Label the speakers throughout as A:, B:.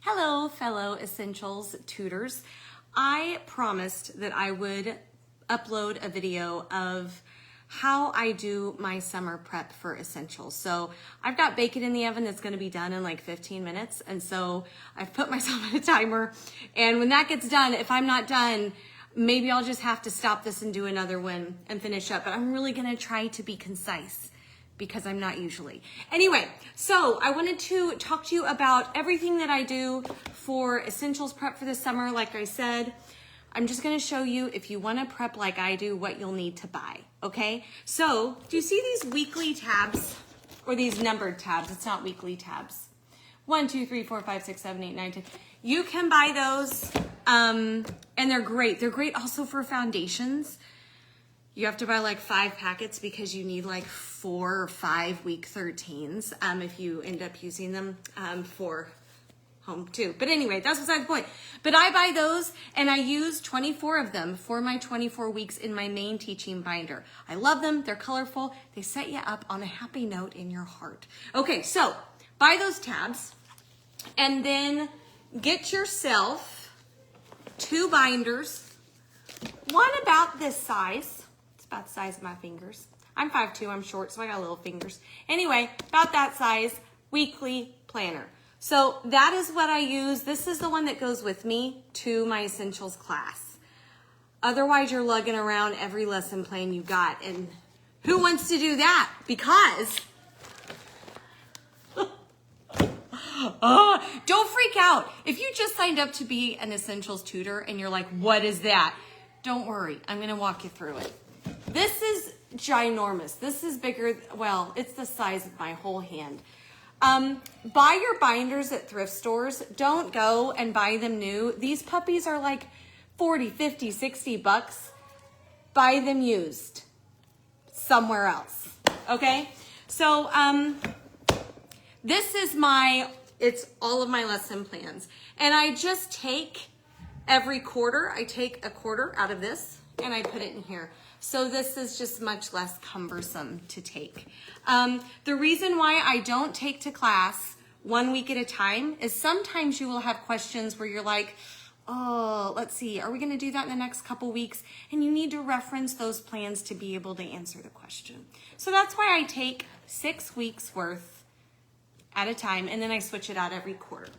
A: Hello, fellow Essentials tutors. I promised that I would upload a video of how I do my summer prep for Essentials. So I've got bacon in the oven that's gonna be done in like 15 minutes. And so I've put myself on a timer. And when that gets done, if I'm not done, maybe I'll just have to stop this and do another one and finish up. But I'm really gonna try to be concise, because I'm not usually. Anyway, so I wanted to talk to you about everything that I do for Essentials prep for the summer. Like I said, I'm just gonna show you, if you wanna prep like I do, what you'll need to buy, okay? So, do you see these weekly tabs, or these numbered tabs? It's not weekly tabs. 1, 2, 3, 4, 5, 6, 7, 8, 9, 10. You can buy those, and they're great. They're great also for foundations. You have to buy like 5 packets because you need like 4 or 5 week 13s if you end up using them for home too. But anyway, that's beside the point. But I buy those and I use 24 of them for my 24 weeks in my main teaching binder. I love them. They're colorful. They set you up on a happy note in your heart. Okay, so buy those tabs and then get yourself 2 binders, one about this size. About the size of my fingers. I'm 5'2", I'm short, so I got little fingers. Anyway, about that size, weekly planner. So that is what I use. This is the one that goes with me to my Essentials class. Otherwise, you're lugging around every lesson plan you got, and who wants to do that? Because, don't freak out. If you just signed up to be an Essentials tutor and you're like, what is that? Don't worry, I'm gonna walk you through it. This is ginormous. This is bigger, well, it's the size of my whole hand. Buy your binders at thrift stores. Don't go and buy them new. These puppies are like 40, 50, 60 bucks. Buy them used somewhere else, okay? So this is it's all of my lesson plans. And I just take every quarter, I take a quarter out of this and I put it in here. So this is just much less cumbersome to take. The reason why I don't take to class 1 week at a time is sometimes you will have questions where you're like, oh, let's see, are we gonna do that in the next couple weeks? And you need to reference those plans to be able to answer the question. So that's why I take 6 weeks worth at a time, and then I switch it out every quarter.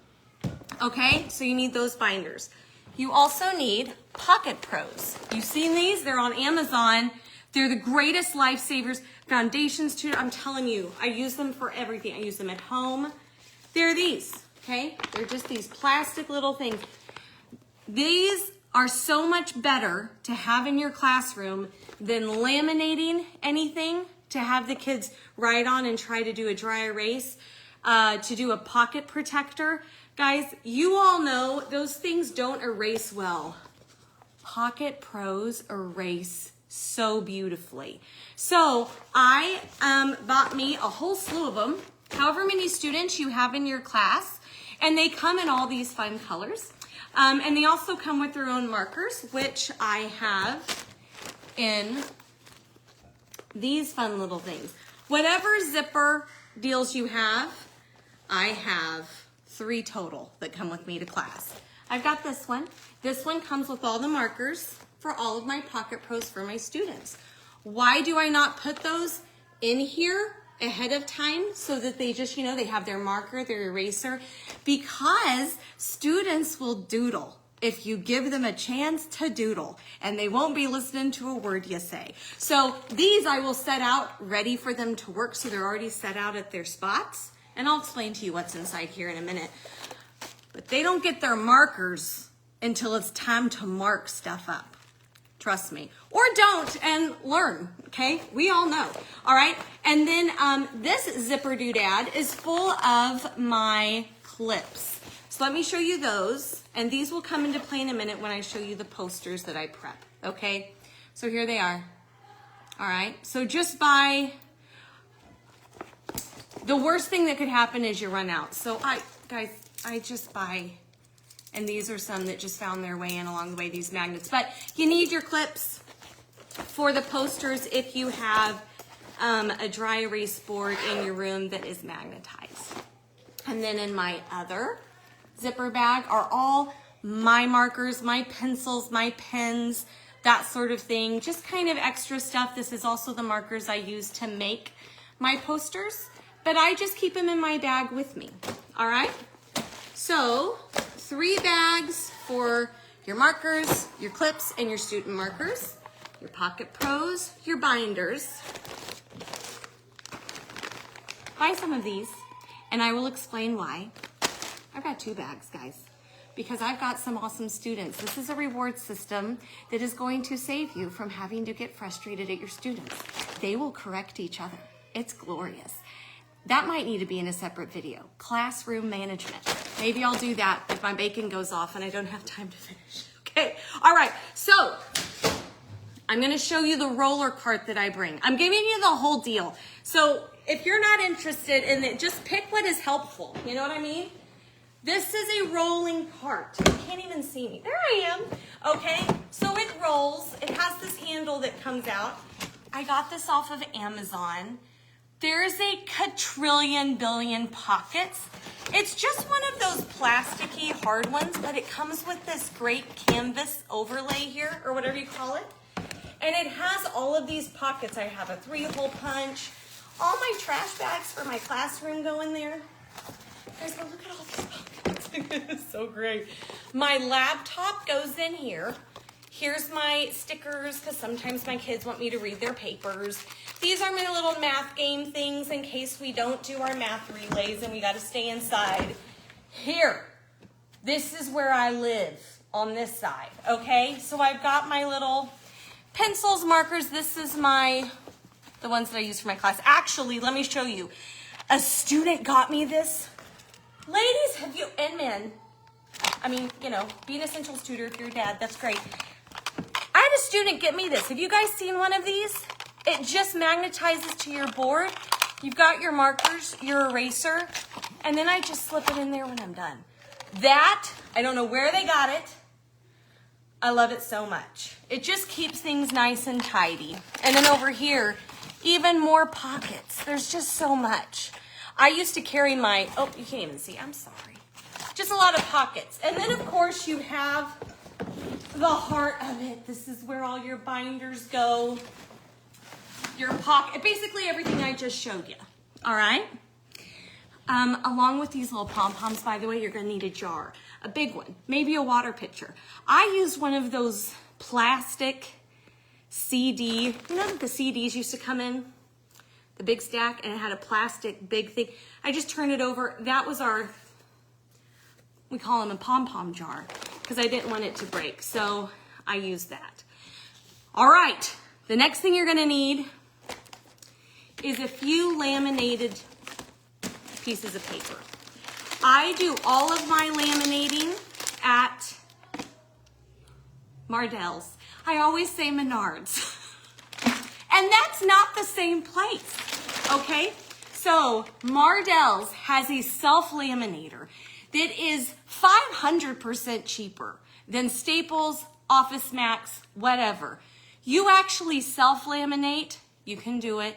A: Okay, so you need those binders. You also need Pocket Pros. You've seen these, they're on Amazon. They're the greatest lifesavers. Foundations too, I'm telling you, I use them for everything. I use them at home. They're these, okay? They're just these plastic little things. These are so much better to have in your classroom than laminating anything to have the kids write on and try to do a dry erase, to do a pocket protector. Guys, you all know those things don't erase well. Pocket Pros erase so beautifully. So I bought me a whole slew of them, however many students you have in your class, and they come in all these fun colors. And they also come with their own markers, which I have in these fun little things. Whatever zipper deals you have, I have 3 total that come with me to class. I've got this one. This one comes with all the markers for all of my Pocket Pros for my students. Why do I not put those in here ahead of time so that they just, they have their marker, their eraser? Because students will doodle if you give them a chance to doodle, and they won't be listening to a word you say. So these I will set out ready for them to work, so they're already set out at their spots. And I'll explain to you what's inside here in a minute. But they don't get their markers until it's time to mark stuff up. Trust me. Or don't and learn, okay? We all know, all right? And then this zipper doodad is full of my clips. So let me show you those. And these will come into play in a minute when I show you the posters that I prep, okay? So here they are, all right? So just buy. The worst thing that could happen is you run out. So I just buy, and these are some that just found their way in along the way, these magnets. But you need your clips for the posters if you have a dry erase board in your room that is magnetized. And then in my other zipper bag are all my markers, my pencils, my pens, that sort of thing. Just kind of extra stuff. This is also the markers I use to make my posters, but I just keep them in my bag with me. All right? So 3 bags for your markers, your clips, and your student markers, your Pocket Pros, your binders. Buy some of these, and I will explain why. I've got 2 bags, guys, because I've got some awesome students. This is a reward system that is going to save you from having to get frustrated at your students. They will correct each other. It's glorious. That might need to be in a separate video. Classroom management. Maybe I'll do that if my bacon goes off and I don't have time to finish. Okay, all right, so I'm gonna show you the roller cart that I bring. I'm giving you the whole deal. So if you're not interested in it, just pick what is helpful. You know what I mean? This is a rolling cart. You can't even see me. There I am. Okay, so it rolls. It has this handle that comes out. I got this off of Amazon. There's a quadrillion billion pockets. It's just one of those plasticky hard ones, but it comes with this great canvas overlay here, or whatever you call it. And it has all of these pockets. I have a 3-hole punch. All my trash bags for my classroom go in there. Guys, look at all these pockets. It's so great. My laptop goes in here. Here's my stickers, because sometimes my kids want me to read their papers. These are my little math game things in case we don't do our math relays and we got to stay inside. Here, this is where I live on this side, okay? So I've got my little pencils, markers. This is the ones that I use for my class. Actually, let me show you. A student got me this. Ladies, have you, and men, I mean, you know, be an essentials tutor if you're a dad, that's great. I had a student get me this. Have you guys seen one of these? It just magnetizes to your board. You've got your markers, your eraser, and then I just slip it in there when I'm done. That, I don't know where they got it. I love it so much. It just keeps things nice and tidy. And then over here, even more pockets. There's just so much. I used to carry my, oh, you can't even see, I'm sorry. Just a lot of pockets. And then of course you have the heart of it. This is where all your binders go. Your pocket, basically everything I just showed you. All right? Along with these little pom-poms, by the way, you're gonna need a jar. A big one, maybe a water pitcher. I used one of those plastic CD, you know that the CDs used to come in? The big stack, and it had a plastic big thing. I just turned it over. That was our, we call them a pom-pom jar, because I didn't want it to break, so I used that. All right, the next thing you're gonna need is a few laminated pieces of paper. I do all of my laminating at Mardell's. I always say Menards. And that's not the same place, okay? So Mardell's has a self-laminator that is 500% cheaper than Staples, Office Max, whatever. You actually self-laminate, you can do it.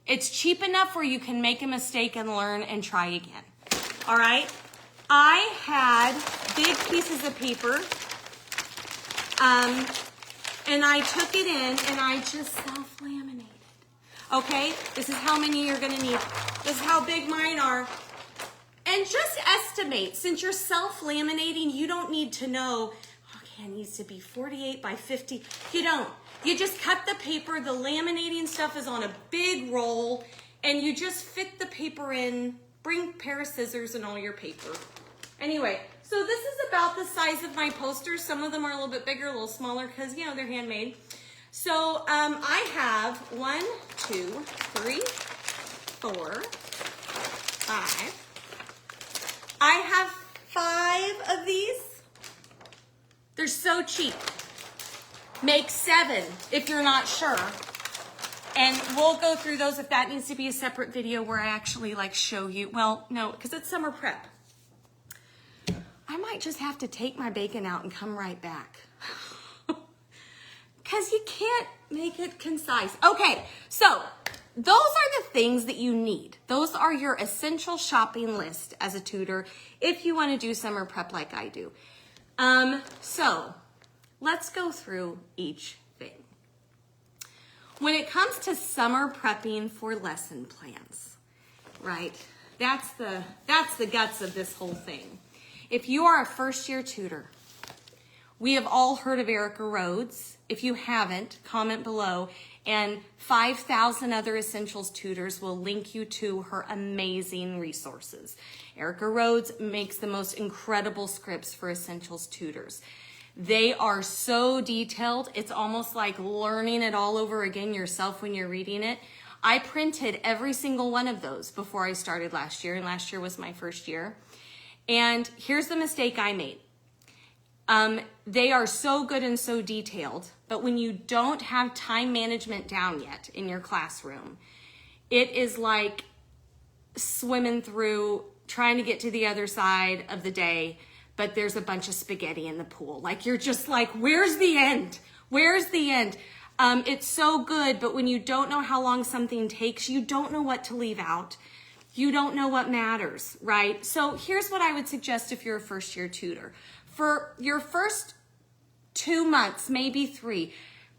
A: It's cheap enough where you can make a mistake and learn and try again. All right? I had big pieces of paper, and I took it in and I just self-laminated. Okay? This is how many you're gonna need. This is how big mine are. And just estimate, since you're self-laminating, you don't need to know, okay, it needs to be 48 by 50. You don't. You just cut the paper, the laminating stuff is on a big roll, and you just fit the paper in, bring a pair of scissors and all your paper. Anyway, so this is about the size of my posters. Some of them are a little bit bigger, a little smaller, because, you know, they're handmade. So I have 1, 2, 3, 4, 5. I have 5 of these. They're so cheap. Make 7 if you're not sure. And we'll go through those if that needs to be a separate video where I actually like show you. Well, no, because it's summer prep. I might just have to take my bacon out and come right back. Because you can't make it concise. Okay, so those are the things that you need. Those are your essential shopping list as a tutor if you want to do summer prep like I do. So let's go through each thing. When it comes to summer prepping for lesson plans, right? That's the guts of this whole thing. If you are a first-year tutor, we have all heard of Erica Rhodes. If you haven't, comment below, and 5,000 other Essentials tutors will link you to her amazing resources. Erica Rhodes makes the most incredible scripts for Essentials tutors. They are so detailed, it's almost like learning it all over again yourself when you're reading it. I printed every single one of those before I started last year, and last year was my first year. And here's the mistake I made. They are so good and so detailed, but when you don't have time management down yet in your classroom, it is like swimming through, trying to get to the other side of the day, but there's a bunch of spaghetti in the pool. Like, you're just like, where's the end? Where's the end? It's so good, but when you don't know how long something takes, you don't know what to leave out. You don't know what matters, right? So here's what I would suggest if you're a first-year tutor. For your first 2 months, maybe 3,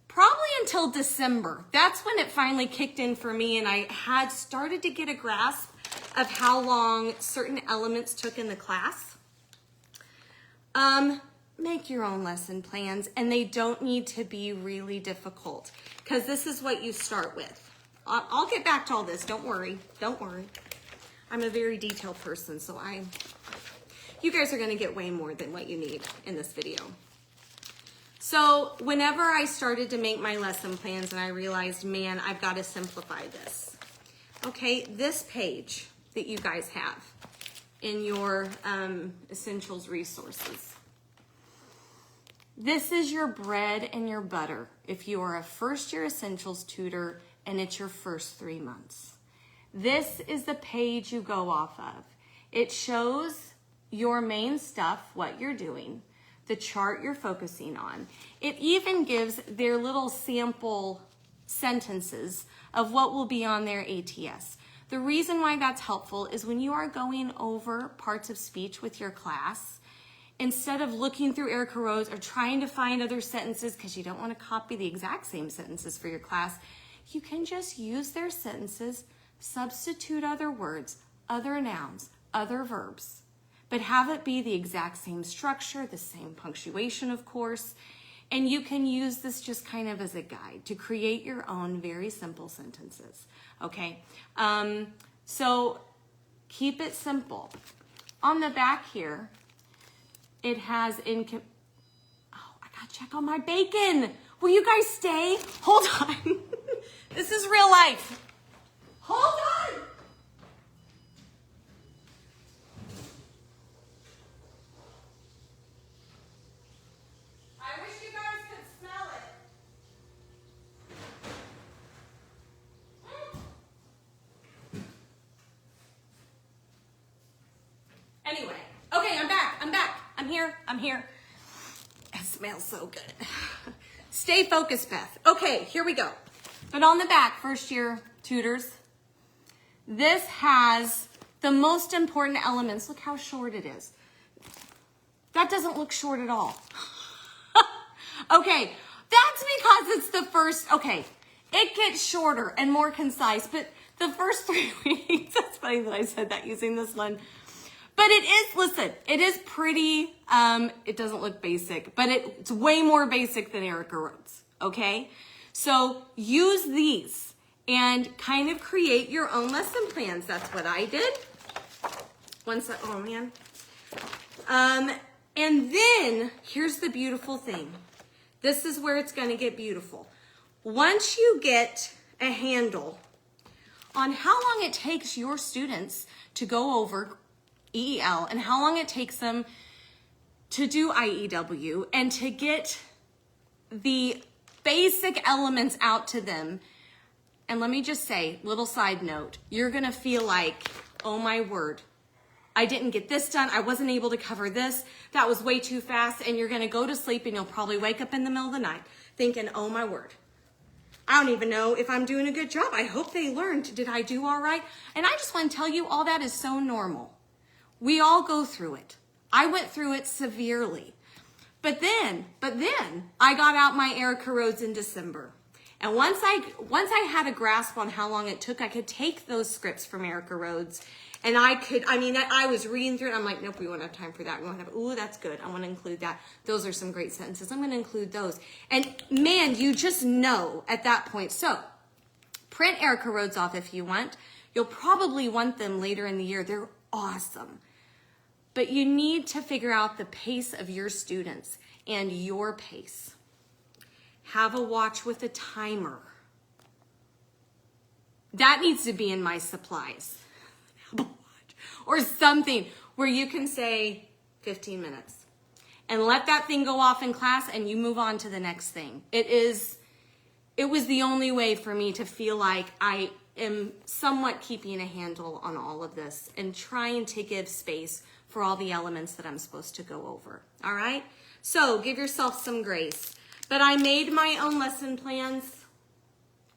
A: probably until December, that's when it finally kicked in for me, and I had started to get a grasp of how long certain elements took in the class. Make your own lesson plans, and they don't need to be really difficult, because this is what you start with. I'll get back to all this, don't worry, don't worry. I'm a very detailed person, so you guys are gonna get way more than what you need in this video. So whenever I started to make my lesson plans and I realized, man, I've gotta simplify this. Okay, this page that you guys have in your Essentials resources. This is your bread and your butter if you are a first-year Essentials tutor and it's your first 3 months. This is the page you go off of. It shows your main stuff, what you're doing, the chart you're focusing on. It even gives their little sample sentences of what will be on their ATS. The reason why that's helpful is when you are going over parts of speech with your class, instead of looking through Erica Rhodes or trying to find other sentences because you don't want to copy the exact same sentences for your class, you can just use their sentences, substitute other words, other nouns, other verbs, but have it be the exact same structure, the same punctuation, of course, and you can use this just kind of as a guide to create your own very simple sentences, okay? So keep it simple. On the back here, it has oh, I gotta check on my bacon. Will you guys stay? Hold on. This is real life. Hold on. I wish you guys could smell it. Anyway, okay, I'm back. I'm here. It smells so good. Stay focused, Beth. Okay, here we go. But on the back, first year tutors, this has the most important elements. Look how short it is. That doesn't look short at all. Okay, that's because it's the first, okay, it gets shorter and more concise, but the first 3 weeks, that's funny that I said that using this one. But it is, listen, it is pretty, it doesn't look basic, but it's way more basic than Erica Rhodes, okay? So use these and kind of create your own lesson plans. That's what I did. Oh man. And then here's the beautiful thing. This is where it's gonna get beautiful. Once you get a handle on how long it takes your students to go over EEL and how long it takes them to do IEW and to get the basic elements out to them. And let me just say, little side note, you're gonna feel like, oh my word, I didn't get this done. I wasn't able to cover this. That was way too fast. And you're gonna go to sleep and you'll probably wake up in the middle of the night thinking, oh my word, I don't even know if I'm doing a good job. I hope they learned. Did I do all right? And I just want to tell you, all that is so normal. We all go through it. I went through it severely. But then I got out my Erica Rhodes in December. And once I had a grasp on how long it took, I could take those scripts from Erica Rhodes, and I was reading through it. I'm like, nope, we won't have time for that. We won't have, ooh, that's good. I want to include that. Those are some great sentences. I'm going to include those. And man, you just know at that point. So print Erica Rhodes off if you want. You'll probably want them later in the year. They're awesome. But you need to figure out the pace of your students and your pace. Have a watch with a timer. That needs to be in my supplies. Or something where you can say 15 minutes and let that thing go off in class and you move on to the next thing. It was the only way for me to feel like I am somewhat keeping a handle on all of this and trying to give space for all the elements that I'm supposed to go over. All right? So give yourself some grace. But I made my own lesson plans,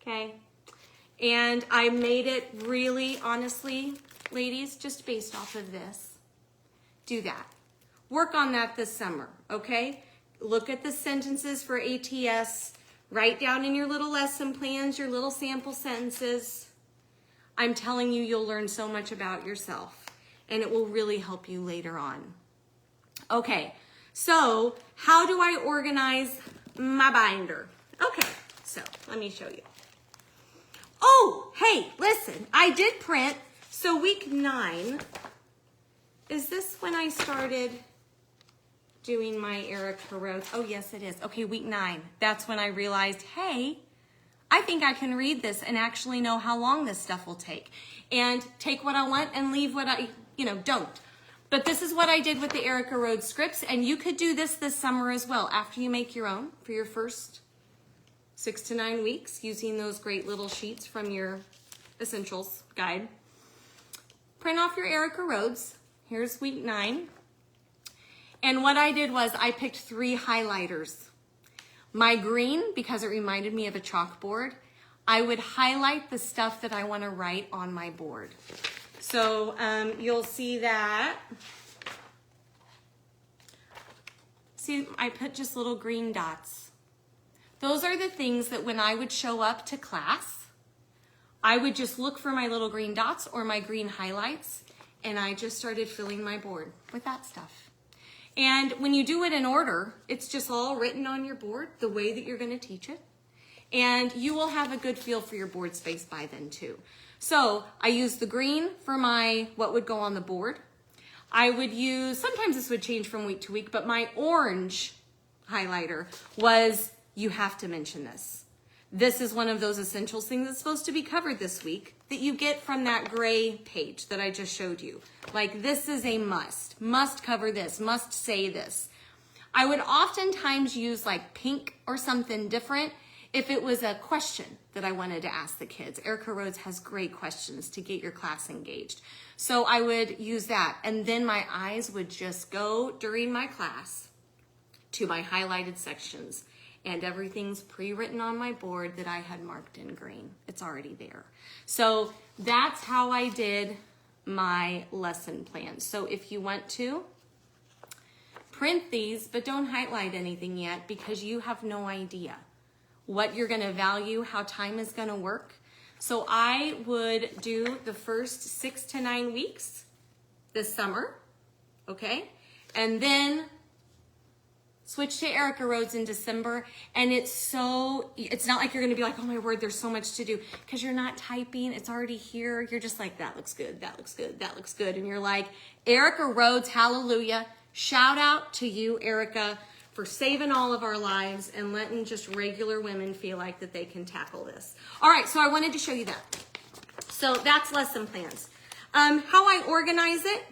A: okay? And I made it really, honestly, ladies, just based off of this. Do that. Work on that this summer, okay? Look at the sentences for ATS. Write down in your little lesson plans, your little sample sentences. I'm telling you, you'll learn so much about yourself, and it will really help you later on. Okay, so how do I organize my binder? Okay, so let me show you. Oh, hey, listen, I did print. So week 9, is this when I started doing my Erica Rhodes? Oh, yes, it is. Okay, week 9. That's when I realized, hey, I think I can read this and actually know how long this stuff will take. And take what I want and leave what I, don't. But this is what I did with the Erica Rhodes scripts, and you could do this summer as well after you make your own for your first 6 to 9 weeks using those great little sheets from your essentials guide. Print off your Erica Rhodes. Here's week 9. And what I did was I picked 3 highlighters. My green, because it reminded me of a chalkboard, I would highlight the stuff that I want to write on my board. So you'll see that. See, I put just little green dots. Those are the things that when I would show up to class, I would just look for my little green dots or my green highlights, and I just started filling my board with that stuff. And when you do it in order, it's just all written on your board the way that you're going to teach it. And you will have a good feel for your board space by then too. So I use the green for what would go on the board. I would use, sometimes this would change from week to week, but my orange highlighter was, you have to mention this. This is one of those essentials things that's supposed to be covered this week that you get from that gray page that I just showed you. Like, this is a must cover this, must say this. I would oftentimes use like pink or something different if it was a question that I wanted to ask the kids. Erica Rhodes has great questions to get your class engaged. So I would use that, and then my eyes would just go during my class to my highlighted sections. And everything's pre-written on my board that I had marked in green. It's already there. So that's how I did my lesson plan. So if you want to, print these, but don't highlight anything yet because you have no idea what you're gonna value, how time is gonna work. So I would do the first 6 to 9 weeks this summer, okay? And then switch to Erica Rhodes in December, and it's not like you're gonna be like, oh my word, there's so much to do, because you're not typing, it's already here. You're just like, that looks good, that looks good, that looks good. And you're like, Erica Rhodes, hallelujah. Shout out to you, Erica, for saving all of our lives and letting just regular women feel like that they can tackle this. All right, so I wanted to show you that. So that's lesson plans. How I organize it,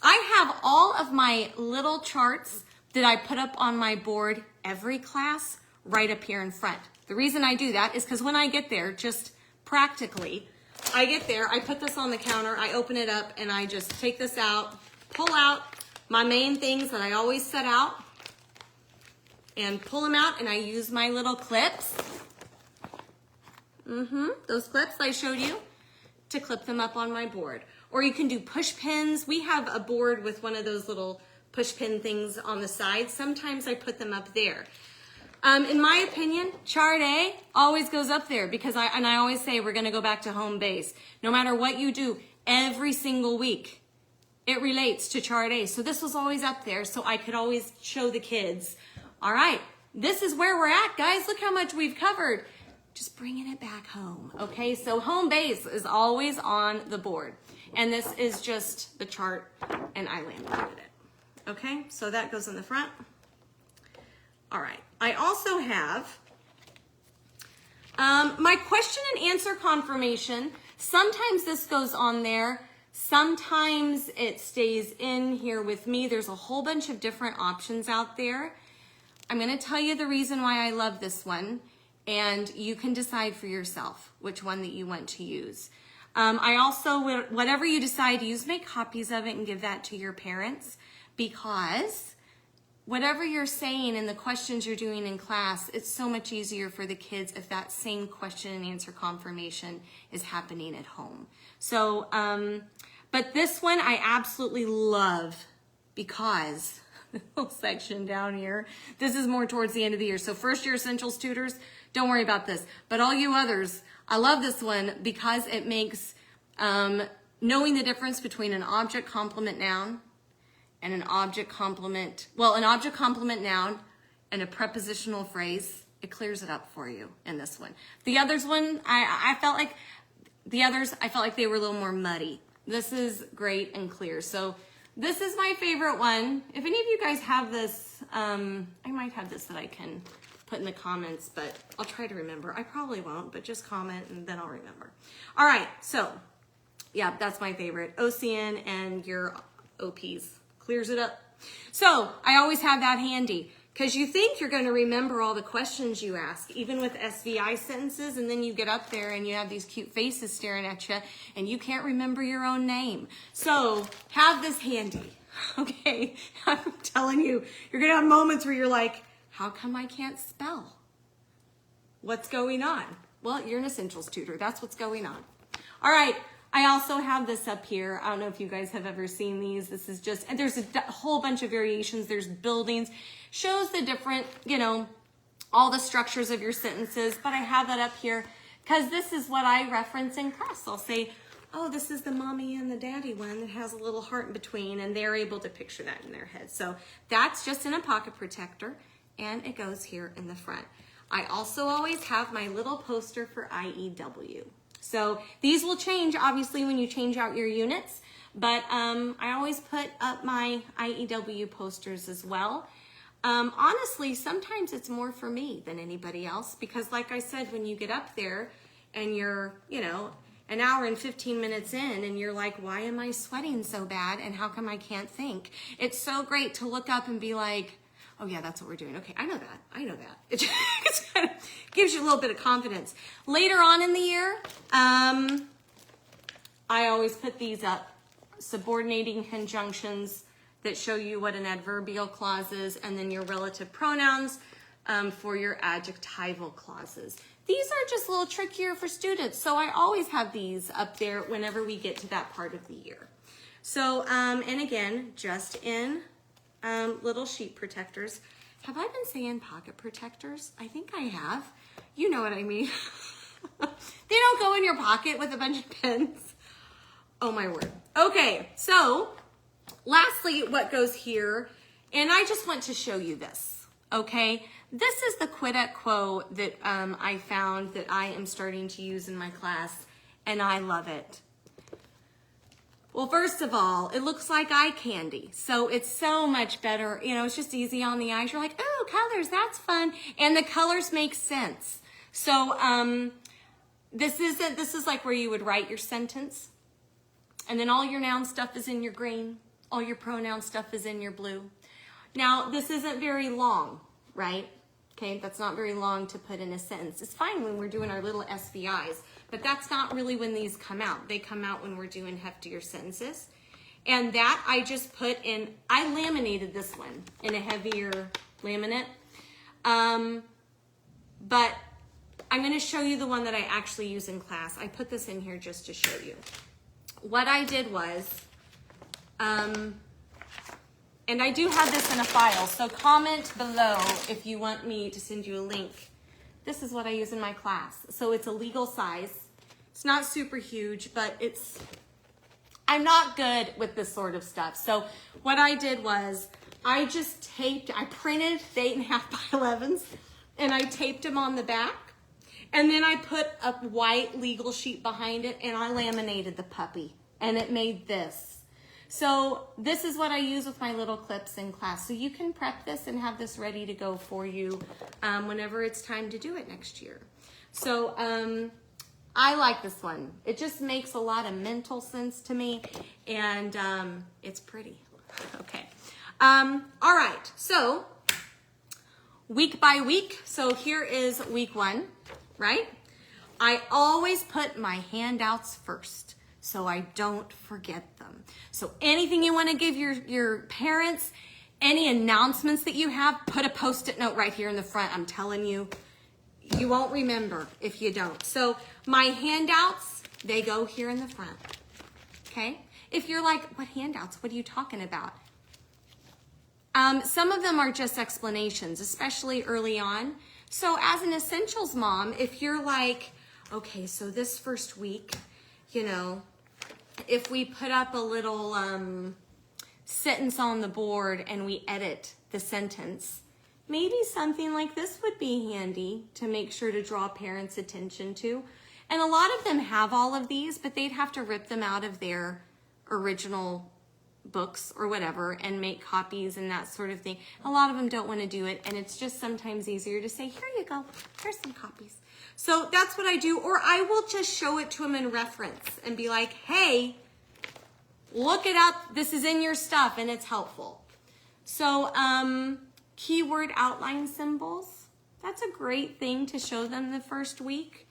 A: I have all of my little charts that I put up on my board every class right up here in front. The reason I do that is because when I get there, just practically, I get there, I put this on the counter, I open it up, and I just take this out, pull out my main things that I always set out, and pull them out, and I use my little clips Those clips I showed you to clip them up on my board. Or you can do push pins. We have a board with one of those little push pin things on the side. Sometimes I put them up there. In my opinion, chart A always goes up there because I always say we're gonna go back to home base. No matter what you do, every single week, it relates to chart A. So this was always up there so I could always show the kids, all right, this is where we're at, guys. Look how much we've covered. Just bringing it back home, okay? So home base is always on the board. And this is just the chart, and I laminated it, okay? So that goes in the front. All right, I also have my question and answer confirmation. Sometimes this goes on there. Sometimes it stays in here with me. There's a whole bunch of different options out there. I'm gonna tell you the reason why I love this one, and you can decide for yourself which one that you want to use. I also, whatever you decide to use, make copies of it and give that to your parents, because whatever you're saying in the questions you're doing in class, it's so much easier for the kids if that same question and answer confirmation is happening at home. So, but this one I absolutely love because the little section down here, this is more towards the end of the year. So first year essentials tutors, don't worry about this. But all you others, I love this one because it makes knowing the difference between an object complement noun and an object complement, well, an object complement noun and a prepositional phrase, it clears it up for you in this one. The others one, I felt like they were a little more muddy. This is great and clear. So this is my favorite one. If any of you guys have this, I might have this that I can put in the comments, but I'll try to remember. I probably won't, but just comment and then I'll remember. All right, so yeah, that's my favorite. OCN and your OPs. Clears it up. So I always have that handy because you think you're going to remember all the questions you ask, even with SVI sentences, and then you get up there and you have these cute faces staring at you and you can't remember your own name. So have this handy, okay? I'm telling you, you're going to have moments where you're like, how come I can't spell? What's going on? Well, you're an essentials tutor. That's what's going on. All right. I also have this up here. I don't know if you guys have ever seen these. This is just, and there's a whole bunch of variations. There's buildings, shows the different, you know, all the structures of your sentences, but I have that up here because this is what I reference in class. I'll say, oh, this is the mommy and the daddy one that has a little heart in between, and they're able to picture that in their head. So that's just in a pocket protector, and it goes here in the front. I also always have my little poster for IEW. So these will change, obviously, when you change out your units, but I always put up my IEW posters as well. Honestly, sometimes it's more for me than anybody else because, like I said, when you get up there and you're, you know, an hour and 15 minutes in and you're like, why am I sweating so bad and how come I can't think? It's so great to look up and be like, oh yeah, that's what we're doing. Okay, I know that. I know that. It just kind of gives you a little bit of confidence. Later on in the year, I always put these up. Subordinating conjunctions that show you what an adverbial clause is, and then your relative pronouns for your adjectival clauses. These are just a little trickier for students, so I always have these up there whenever we get to that part of the year. So, and again, just in little sheet protectors. Have I been saying pocket protectors? I think I have. You know what I mean. They don't go in your pocket with a bunch of pins. Oh my word. Okay, so lastly, what goes here, and I just want to show you this, okay? This is the quid et quo that I found that I am starting to use in my class, and I love it. Well, first of all, it looks like eye candy. So it's so much better. You know, it's just easy on the eyes. You're like, oh, colors, that's fun. And the colors make sense. So this is like where you would write your sentence. And then all your noun stuff is in your green. All your pronoun stuff is in your blue. Now, this isn't very long, right? Okay, that's not very long to put in a sentence. It's fine when we're doing our little SVIs, but that's not really when these come out. They come out when we're doing heftier sentences. And that I just put in, I laminated this one in a heavier laminate. But I'm going to show you the one that I actually use in class. I put this in here just to show you. What I did was, and I do have this in a file, so comment below if you want me to send you a link. This is what I use in my class. So it's a legal size. It's not super huge, but I'm not good with this sort of stuff. So what I did was I printed the 8.5 by 11s and I taped them on the back. And then I put a white legal sheet behind it and I laminated the puppy and it made this. So this is what I use with my little clips in class. So you can prep this and have this ready to go for you whenever it's time to do it next year. So I like this one. It just makes a lot of mental sense to me and it's pretty. Okay. All right. So week by week. So here is week 1, right? I always put my handouts first so I don't forget them. So anything you want to give your parents, any announcements that you have, put a Post-it note right here in the front. I'm telling you, you won't remember if you don't. So my handouts, they go here in the front, okay? If you're like, what handouts? What are you talking about? Some of them are just explanations, especially early on. So as an essentials mom, if you're like, okay, so this first week, you know, if we put up a little sentence on the board and we edit the sentence, maybe something like this would be handy to make sure to draw parents' attention to. And a lot of them have all of these, but they'd have to rip them out of their original books or whatever and make copies and that sort of thing. A lot of them don't want to do it, and it's just sometimes easier to say, here you go, here's some copies. So that's what I do, or I will just show it to them in reference and be like, hey, look it up, this is in your stuff, and it's helpful. So keyword outline symbols, that's a great thing to show them the first week,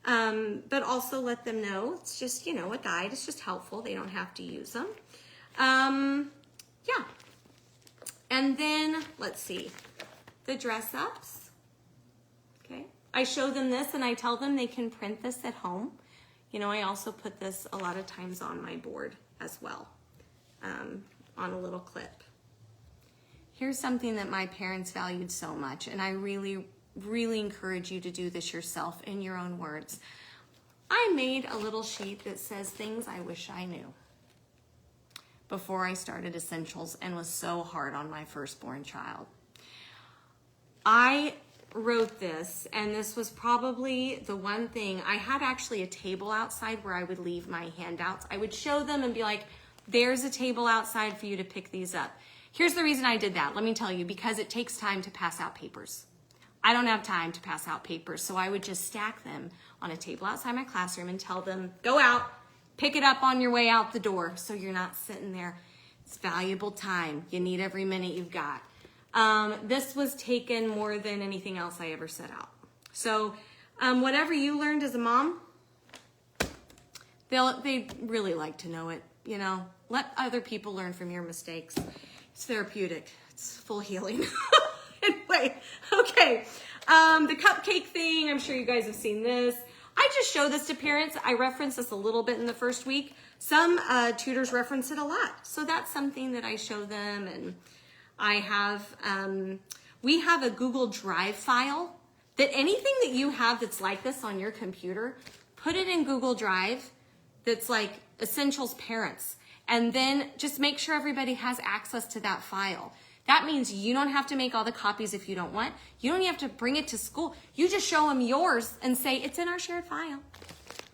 A: but also let them know it's just, you know, a guide. It's just helpful. They don't have to use them. Yeah. And then, let's see, the dress ups. Okay. I show them this and I tell them they can print this at home. You know, I also put this a lot of times on my board as well, on a little clip. Here's something that my parents valued so much, and I really, really encourage you to do this yourself in your own words. I made a little sheet that says things I wish I knew before I started Essentials and was so hard on my firstborn child. I wrote this, and this was probably the one thing. I had actually a table outside where I would leave my handouts. I would show them and be like, there's a table outside for you to pick these up. Here's the reason I did that. Let me tell you, because it takes time to pass out papers. I don't have time to pass out papers, so I would just stack them on a table outside my classroom and tell them, go out, pick it up on your way out the door, so you're not sitting there. It's valuable time. You need every minute you've got. This was taken more than anything else I ever set out. So whatever you learned as a mom, they really like to know it, you know. Let other people learn from your mistakes. It's therapeutic. It's full healing. Anyway, okay. The cupcake thing, I'm sure you guys have seen this. I just show this to parents. I reference this a little bit in the first week. Some tutors reference it a lot. So that's something that I show them. And I have, we have a Google Drive file that anything that you have that's like this on your computer, put it in Google Drive that's like Essentials Parents. And then just make sure everybody has access to that file. That means you don't have to make all the copies if you don't want. You don't have to bring it to school. You just show them yours and say, it's in our shared file.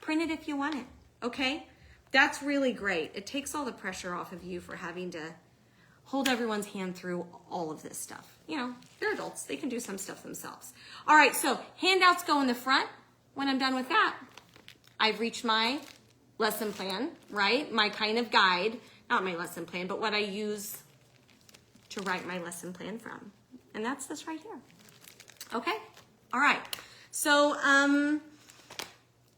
A: Print it if you want it, okay? That's really great. It takes all the pressure off of you for having to hold everyone's hand through all of this stuff. You know, they're adults. They can do some stuff themselves. All right, so handouts go in the front. When I'm done with that, I've reached my lesson plan, right? My kind of guide, not my lesson plan, but what I use to write my lesson plan from. And that's this right here. Okay? All right. So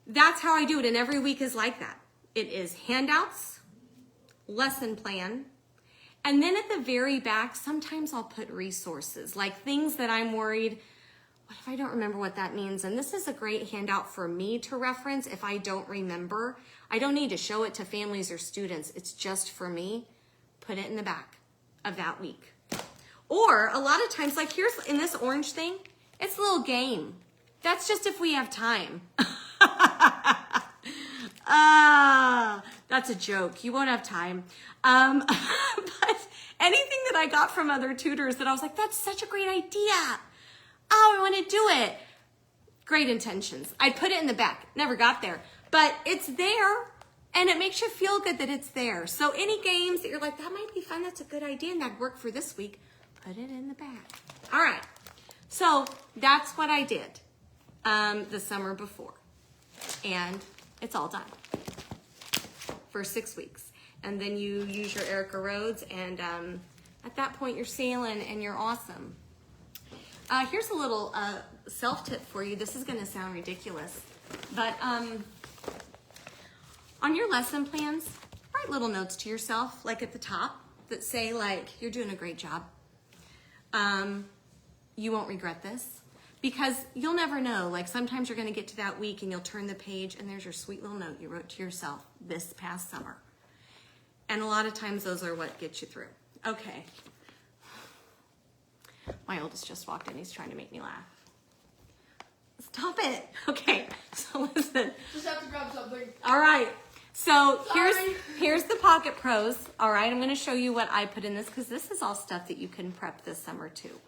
A: that's how I do it. And every week is like that. It is handouts, lesson plan, and then at the very back, sometimes I'll put resources, like things that I'm worried, what if I don't remember what that means? And this is a great handout for me to reference if I don't remember. I don't need to show it to families or students. It's just for me. Put it in the back of that week. Or a lot of times, like here's in this orange thing, it's a little game. That's just if we have time. That's a joke. You won't have time. But anything that I got from other tutors that I was like, that's such a great idea. Oh, I want to do it. Great intentions. I put it in the back. Never got there. But it's there, and it makes you feel good that it's there. So any games that you're like, that might be fun, that's a good idea, and that'd work for this week, put it in the back. All right. So that's what I did the summer before. And it's all done for 6 weeks. And then you use your Erica Rhodes, and at that point you're sailing and you're awesome. Here's a little self tip for you. This is going to sound ridiculous, but on your lesson plans, write little notes to yourself, like at the top, that say like, you're doing a great job. You won't regret this, because you'll never know. Like sometimes you're going to get to that week and you'll turn the page and there's your sweet little note you wrote to yourself this past summer. And a lot of times those are what get you through. Okay. My oldest just walked in. He's trying to make me laugh. Stop it. Okay, so listen.
B: Just have to grab something.
A: All right. So
B: Sorry.
A: here's the Pocket Pros. All right, I'm going to show you what I put in this, because this is all stuff that you can prep this summer too.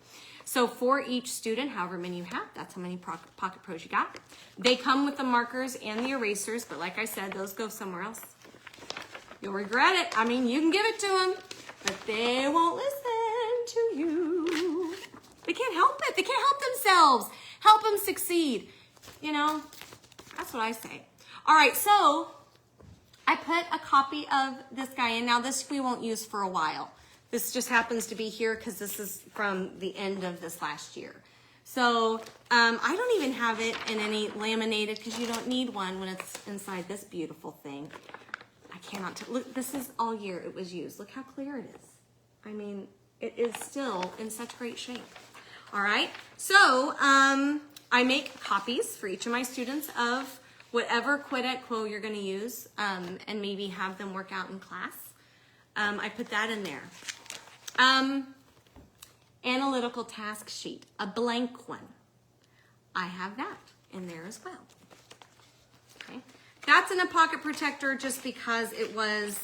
A: So for each student, however many you have, that's how many Pocket Pros you got. They come with the markers and the erasers, but like I said, those go somewhere else. You'll regret it. I mean, you can give it to them, but they won't listen to you. They can't help it. They can't help themselves. Help them succeed. You know, that's what I say. All right, so I put a copy of this guy in. Now this we won't use for a while. This just happens to be here because this is from the end of this last year. So I don't even have it in any laminated, because you don't need one when it's inside this beautiful thing. I cannot tell. Look, this is all year it was used. Look how clear it is. I mean, it is still in such great shape. All right, so I make copies for each of my students of whatever quid et quo you're going to use, and maybe have them work out in class. I put that in there. Analytical task sheet, a blank one. I have that in there as well. Okay, that's in a pocket protector just because it was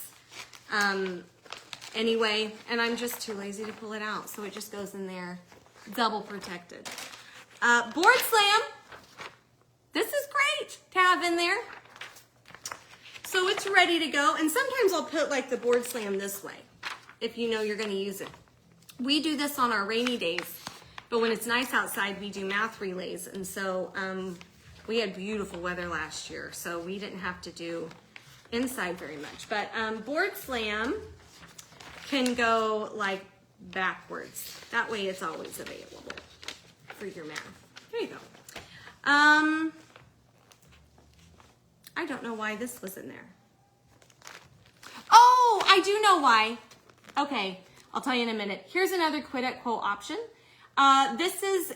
A: anyway, and I'm just too lazy to pull it out, so it just goes in there, double protected. Board slam. This is great to have in there. So it's ready to go. And sometimes I'll put like the board slam this way, if you know you're going to use it. We do this on our rainy days, but when it's nice outside, we do math relays. And so we had beautiful weather last year, so we didn't have to do inside very much. But board slam can go like backwards. That way it's always available for your math. There you go. I don't know why this was in there. Oh, I do know why. Okay, I'll tell you in a minute. Here's another quid et quo option. This is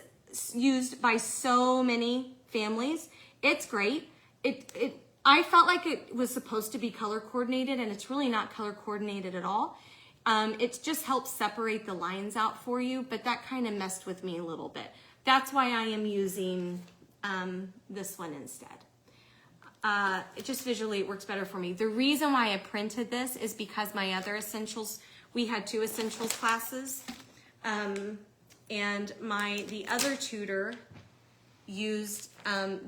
A: used by so many families. It's great. I felt like it was supposed to be color coordinated, and it's really not color coordinated at all. It just helps separate the lines out for you, but that kind of messed with me a little bit. That's why I am using this one instead. It just visually, it works better for me. The reason why I printed this is because my other essentials, we had 2 essentials classes, and the other tutor used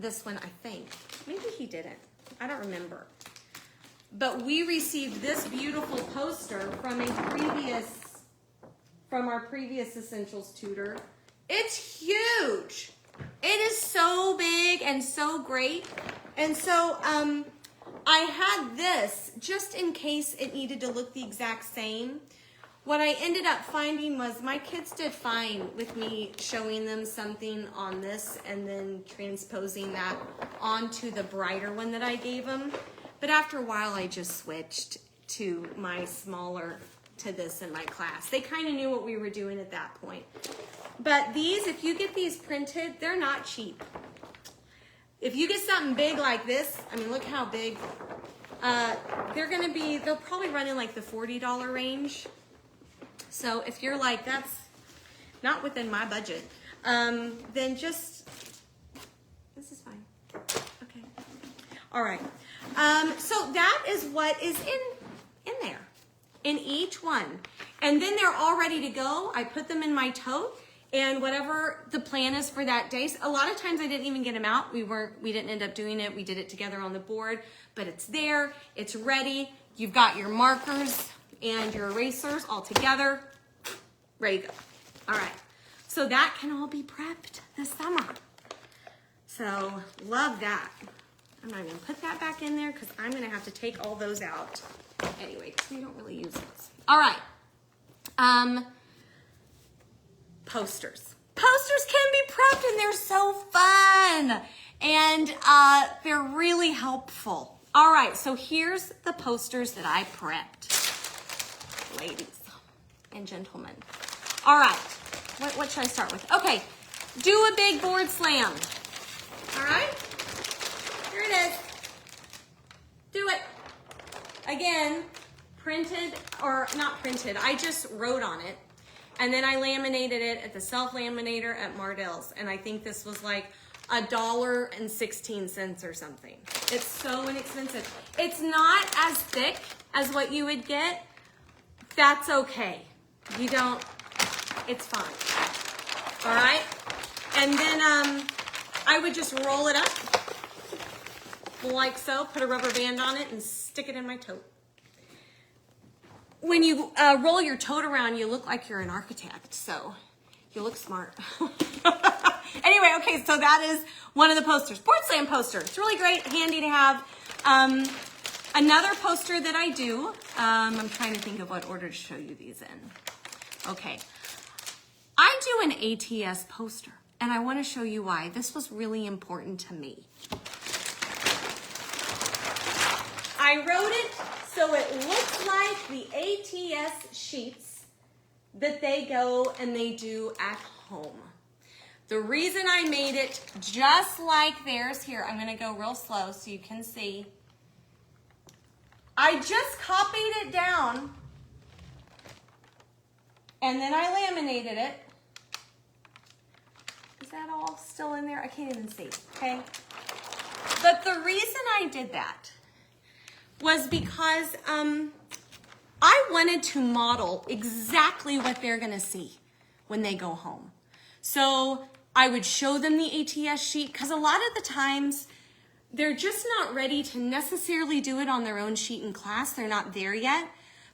A: this one, I think. Maybe he didn't. I don't remember. But we received this beautiful poster from our previous essentials tutor. It's huge. It is so big and so great. And so I had this just in case it needed to look the exact same. What I ended up finding was my kids did fine with me showing them something on this and then transposing that onto the brighter one that I gave them. But after a while, I just switched to my smaller to this in my class. They kind of knew what we were doing at that point. But these, if you get these printed, they're not cheap. If you get something big like this, I mean, look how big. They'll probably run in like the $40 range. So if you're like, that's not within my budget, then just, this is fine. Okay. All right. So that is what is in there, in each one. And then they're all ready to go. I put them in my tote, and whatever the plan is for that day. A lot of times I didn't even get them out. We didn't end up doing it. We did it together on the board, but it's there, it's ready. You've got your markers and your erasers all together, ready to go. All right, so that can all be prepped this summer. So love that. I'm not gonna put that back in there because I'm gonna have to take all those out anyway, because we don't really use those. All right, posters. Posters can be prepped and they're so fun, and they're really helpful. All right, so here's the posters that I prepped, ladies and gentlemen. All right, what should I start with? Okay, do a big board slam. All right, here it is. Do it. Again, printed, or not printed, I just wrote on it. And then I laminated it at the self-laminator at Mardell's. And I think this was like $1.16 or something. It's so inexpensive. It's not as thick as what you would get. That's okay. You don't, it's fine. All right? And then I would just roll it up like so, put a rubber band on it and stick it in my tote. When you roll your tote around, you look like you're an architect, so you look smart. Anyway, okay, so that is one of the posters. Board slam poster. It's really great, handy to have. Another poster that I do, I'm trying to think of what order to show you these in. Okay, I do an ATS poster, and I want to show you why. This was really important to me. I wrote it so it looks like the ATS sheets that they go and they do at home. The reason I made it just like theirs, here, I'm gonna go real slow so you can see. I just copied it down and then I laminated it. Is that all still in there? I can't even see, okay? But the reason I did that was because I wanted to model exactly what they're gonna see when they go home. So I would show them the ATS sheet, because a lot of the times they're just not ready to necessarily do it on their own sheet in class. They're not there yet,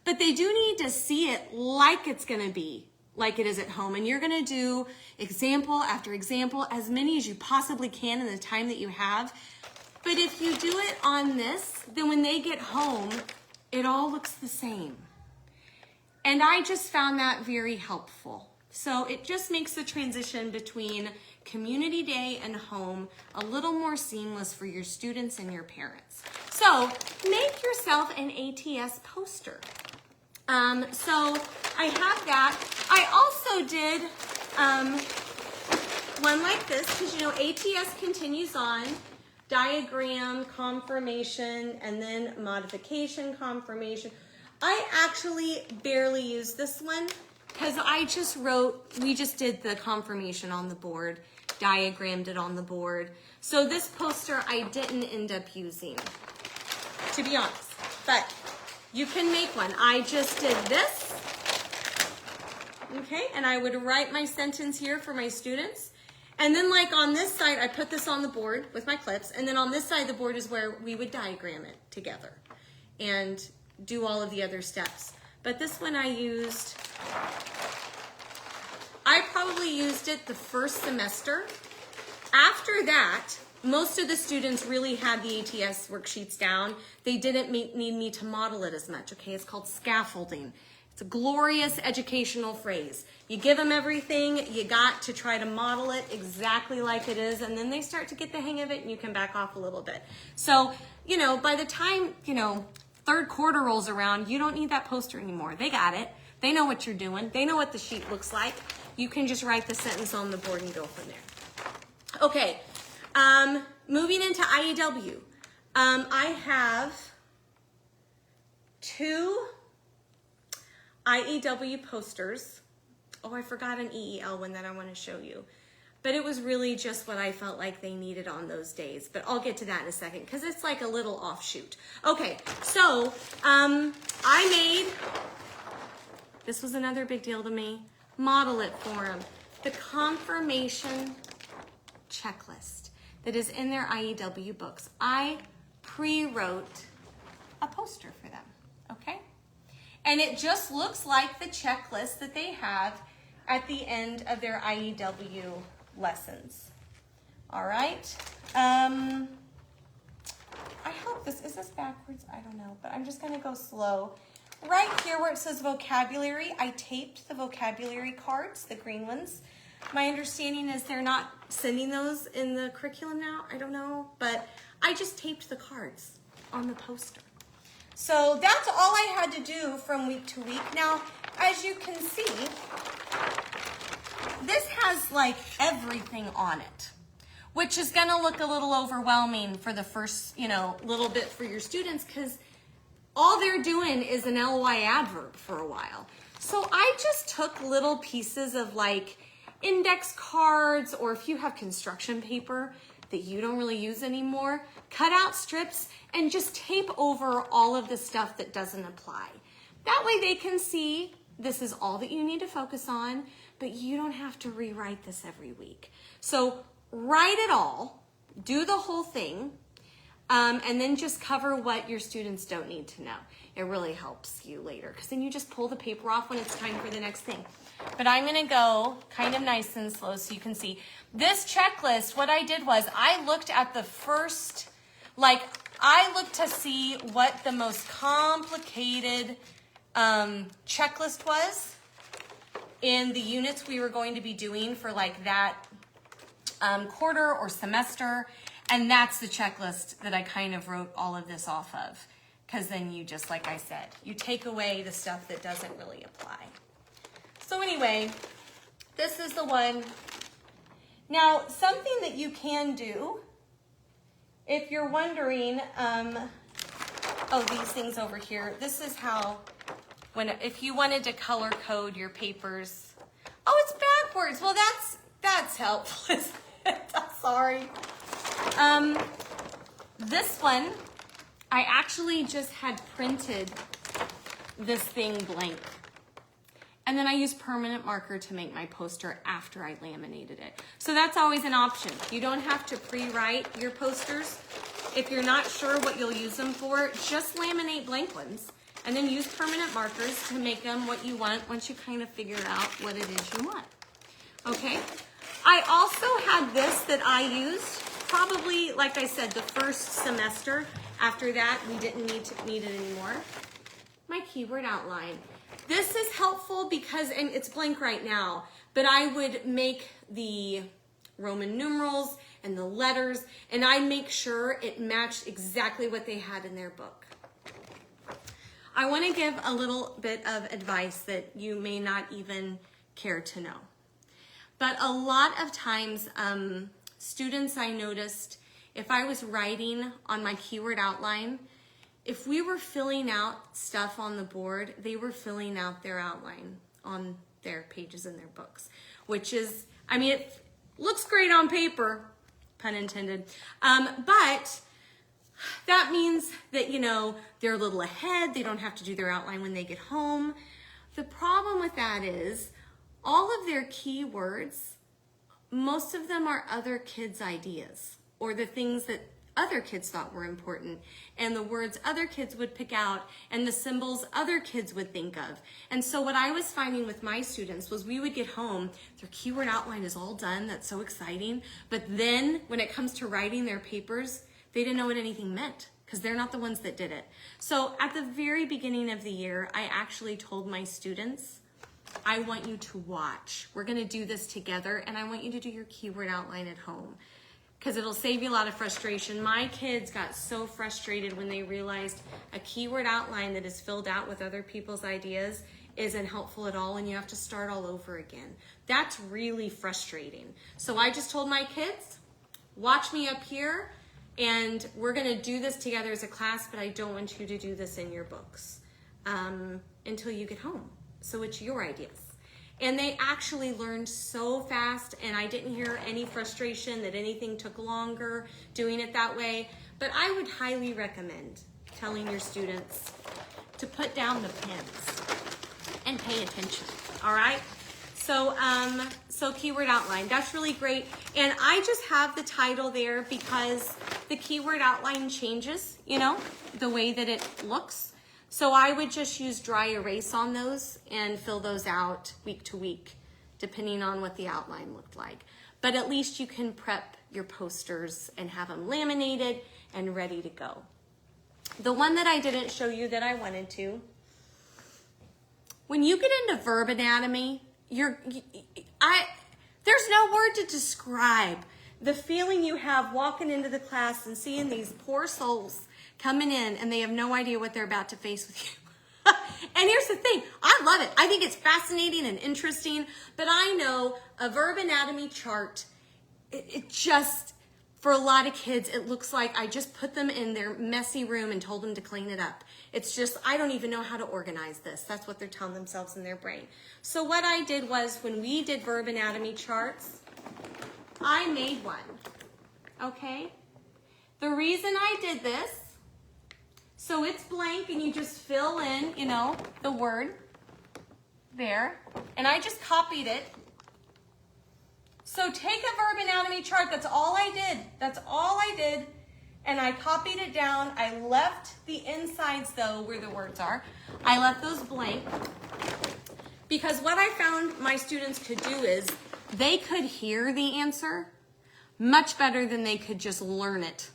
A: but they do need to see it like it's gonna be, like it is at home. And you're gonna do example after example, as many as you possibly can in the time that you have. But if you do it on this, then when they get home, it all looks the same. And I just found that very helpful. So it just makes the transition between community day and home a little more seamless for your students and your parents. So make yourself an ATS poster. So I have that. I also did one like this, because you know ATS continues on. Diagram, confirmation, and then modification, confirmation. I actually barely used this one because I just we just did the confirmation on the board, diagrammed it on the board. So this poster I didn't end up using, to be honest, but you can make one. I just did this, okay, and I would write my sentence here for my students. And then like on this side, I put this on the board with my clips, and then on this side of the board is where we would diagram it together and do all of the other steps. But this one I probably used it the first semester. After that, most of the students really had the ATS worksheets down. They didn't need me to model it as much, okay? It's called scaffolding. It's a glorious educational phrase. You give them everything, you got to try to model it exactly like it is, and then they start to get the hang of it and you can back off a little bit. So, you know, by the time, you know, third quarter rolls around, you don't need that poster anymore. They got it. They know what you're doing. They know what the sheet looks like. You can just write the sentence on the board and go from there. Okay, moving into IEW. I have 2 IEW posters. Oh, I forgot an EEL one that I want to show you. But it was really just what I felt like they needed on those days. But I'll get to that in a second because it's like a little offshoot. Okay, so I made, this was another big deal to me, model it for them. The confirmation checklist that is in their IEW books. I pre-wrote a poster for them, okay? And it just looks like the checklist that they have at the end of their IEW lessons. All right. I hope is this backwards? I don't know, but I'm just gonna go slow. Right here where it says vocabulary, I taped the vocabulary cards, the green ones. My understanding is they're not sending those in the curriculum now. I don't know, but I just taped the cards on the poster. So that's all I had to do from week to week. Now, as you can see, this has like everything on it, which is gonna look a little overwhelming for the first, little bit for your students because all they're doing is an LY adverb for a while. So I just took little pieces of like index cards, or if you have construction paper that you don't really use anymore, cut out strips and just tape over all of the stuff that doesn't apply. That way they can see this is all that you need to focus on, but you don't have to rewrite this every week. So write it all, do the whole thing, and then just cover what your students don't need to know. It really helps you later because then you just pull the paper off when it's time for the next thing. But I'm gonna go kind of nice and slow so you can see. This checklist, what I did was I looked at the first, I looked to see what the most complicated checklist was in the units we were going to be doing for like that quarter or semester. And that's the checklist that I kind of wrote all of this off of. Because then you just, like I said, you take away the stuff that doesn't really apply. So anyway, this is the one. Now, something that you can do, if you're wondering, these things over here, this is how, if you wanted to color code your papers. Oh, it's backwards. Well, that's helpful, isn't it? Sorry. This one, I actually just had printed this thing blank. And then I used permanent marker to make my poster after I laminated it. So that's always an option. You don't have to pre-write your posters. If you're not sure what you'll use them for, just laminate blank ones and then use permanent markers to make them what you want once you kind of figure out what it is you want. Okay? I also had this that I used probably, like I said, the first semester. After that, we didn't need it anymore. My keyword outline. This is helpful because, and it's blank right now, but I would make the Roman numerals and the letters, and I make sure it matched exactly what they had in their book. I want to give a little bit of advice that you may not even care to know. But a lot of times, students, I noticed, if I was writing on my keyword outline, if we were filling out stuff on the board, they were filling out their outline on their pages in their books, which is, I mean, it looks great on paper, pun intended, but that means that, they're a little ahead. They don't have to do their outline when they get home. The problem with that is all of their keywords, most of them are other kids' ideas or the things that other kids thought were important, and the words other kids would pick out, and the symbols other kids would think of. And so what I was finding with my students was we would get home, their keyword outline is all done, that's so exciting, but then when it comes to writing their papers, they didn't know what anything meant because they're not the ones that did it. So at the very beginning of the year, I actually told my students, I want you to watch. We're gonna do this together, and I want you to do your keyword outline at home. because it'll save you a lot of frustration. My kids got so frustrated when they realized a keyword outline that is filled out with other people's ideas isn't helpful at all and you have to start all over again. That's really frustrating. So I just told my kids, watch me up here and we're gonna do this together as a class, but I don't want you to do this in your books until you get home. So it's your ideas. And they actually learned so fast, and I didn't hear any frustration that anything took longer doing it that way. But I would highly recommend telling your students to put down the pens and pay attention, all right? So, so keyword outline, that's really great. And I just have the title there because the keyword outline changes, you know, the way that it looks. So I would just use dry erase on those and fill those out week to week, depending on what the outline looked like. But at least you can prep your posters and have them laminated and ready to go. The one that I didn't show you that I wanted to, when you get into verb anatomy, there's no word to describe the feeling you have walking into the class and seeing these poor souls coming in and they have no idea what they're about to face with you. And here's the thing, I love it. I think it's fascinating and interesting, but I know a verb anatomy chart, it just, for a lot of kids, it looks like I just put them in their messy room and told them to clean it up. It's just, I don't even know how to organize this. That's what they're telling themselves in their brain. So what I did was, when we did verb anatomy charts, I made one, okay? The reason I did this, so it's blank and you just fill in, you know, the word there. And I just copied it. So take a verb anatomy chart. That's all I did. That's all I did. And I copied it down. I left the insides, though, where the words are. I left those blank. Because what I found my students could do is they could hear the answer much better than they could just learn it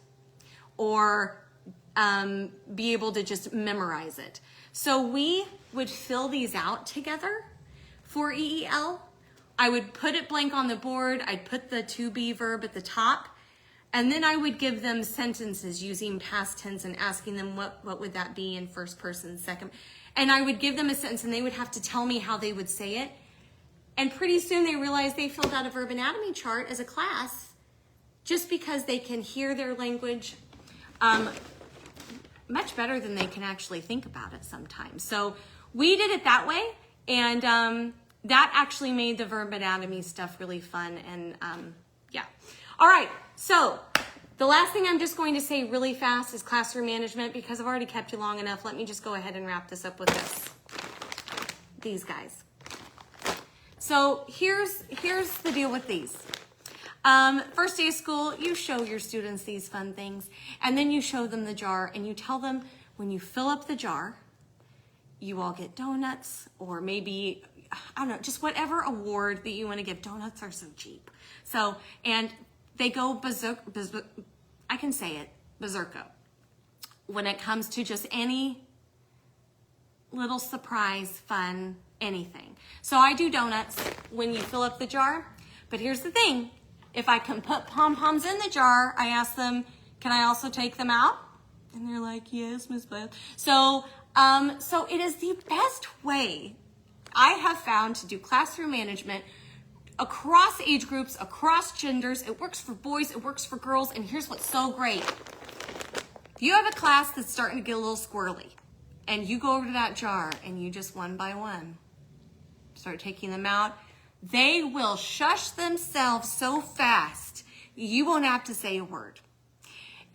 A: or be able to just memorize it. So we would fill these out together for EEL. I would put it blank on the board. I'd put the to be verb at the top. And then I would give them sentences using past tense and asking them what would that be in first person, second. And I would give them a sentence and they would have to tell me how they would say it. And pretty soon they realized they filled out a verb anatomy chart as a class just because they can hear their language much better than they can actually think about it sometimes. So we did it that way, and that actually made the verb anatomy stuff really fun, and yeah. All right, so the last thing I'm just going to say really fast is classroom management, because I've already kept you long enough. Let me just go ahead and wrap this up with this. These guys. So here's the deal with these. First day of school, you show your students these fun things, and then you show them the jar, and you tell them when you fill up the jar, you all get donuts, or maybe, I don't know, just whatever award that you want to give. Donuts are so cheap. So, and they go I can say it, berserko, when it comes to just any little surprise, fun, anything. So I do donuts when you fill up the jar, but here's the thing. If I can put pom-poms in the jar, I ask them, can I also take them out? And they're like, yes, Miss Beth. So it is the best way I have found to do classroom management across age groups, across genders. It works for boys, it works for girls, and here's what's so great. If you have a class that's starting to get a little squirrely, and you go over to that jar and you just one by one start taking them out, they will shush themselves so fast, you won't have to say a word.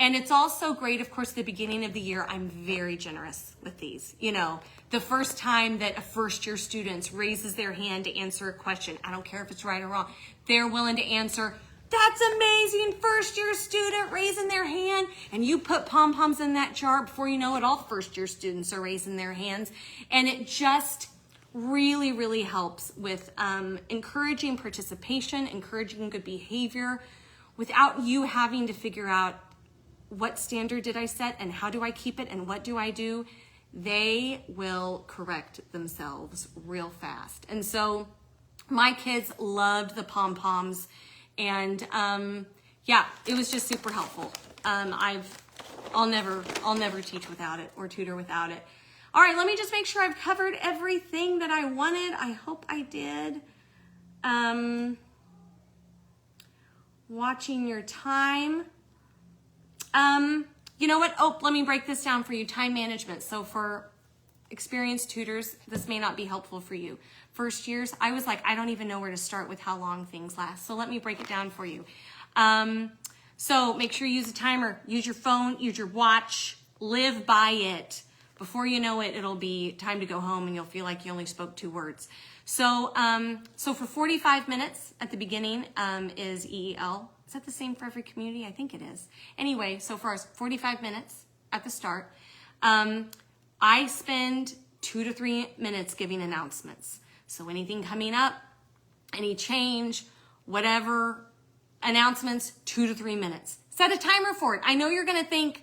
A: And it's also great, of course, the beginning of the year, I'm very generous with these. You know, the first time that a first-year student raises their hand to answer a question, I don't care if it's right or wrong, they're willing to answer. That's amazing, first-year student raising their hand. And you put pom-poms in that jar, before you know it, all first-year students are raising their hands. And it just really, really helps with encouraging participation, encouraging good behavior, without you having to figure out what standard did I set and how do I keep it and what do I do. They will correct themselves real fast. And so my kids loved the pom-poms, and yeah, yeah, it was just super helpful. I'll never teach without it or tutor without it. All right, let me just make sure I've covered everything that I wanted. I hope I did. Watching your time. You know what? Oh, let me break this down for you. Time management. So for experienced tutors, this may not be helpful for you. First years, I was like, I don't even know where to start with how long things last. So let me break it down for you. So make sure you use a timer, use your phone, use your watch, live by it. Before you know it, it'll be time to go home and you'll feel like you only spoke 2 words. So, so for 45 minutes at the beginning is EEL. Is that the same for every community? I think it is. Anyway, so for 45 minutes at the start, I spend 2 to 3 minutes giving announcements. So anything coming up, any change, whatever, announcements, 2 to 3 minutes. Set a timer for it. I know you're gonna think,